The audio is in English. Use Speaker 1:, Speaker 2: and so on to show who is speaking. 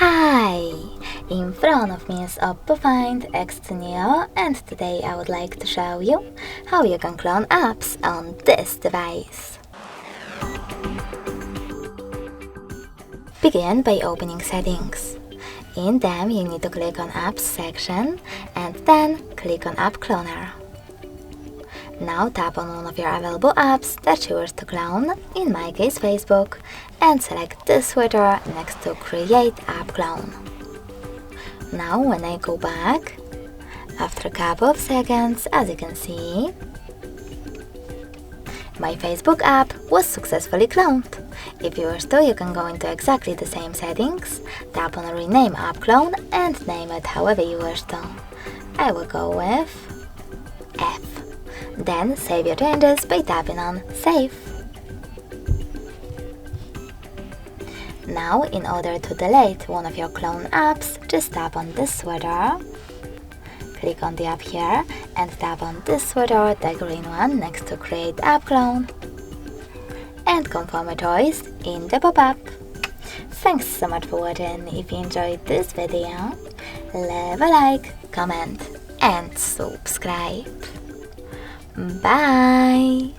Speaker 1: Hi! In front of me is OPPO Find X2 Neo, and today I would like to show you how you can clone apps on this device. Begin by opening Settings. In them you need to click on Apps section and then click on App Cloner. Now tap on one of your available apps that you wish to clone, in my case Facebook, and select this switcher next to Create App Clone. Now when I go back, after a couple of seconds, as you can see, my Facebook app was successfully cloned. If you wish to, you can go into exactly the same settings, tap on Rename App Clone and name it however you wish to. I will go with F. Then save your changes by tapping on Save. Now, in order to delete one of your clone apps, just tap on this switcher, click on the app here, and tap on this switcher, the green one, next to Create App Clone, and confirm a choice in the pop-up. Thanks so much for watching. If you enjoyed this video, leave a like, comment, and subscribe. Bye!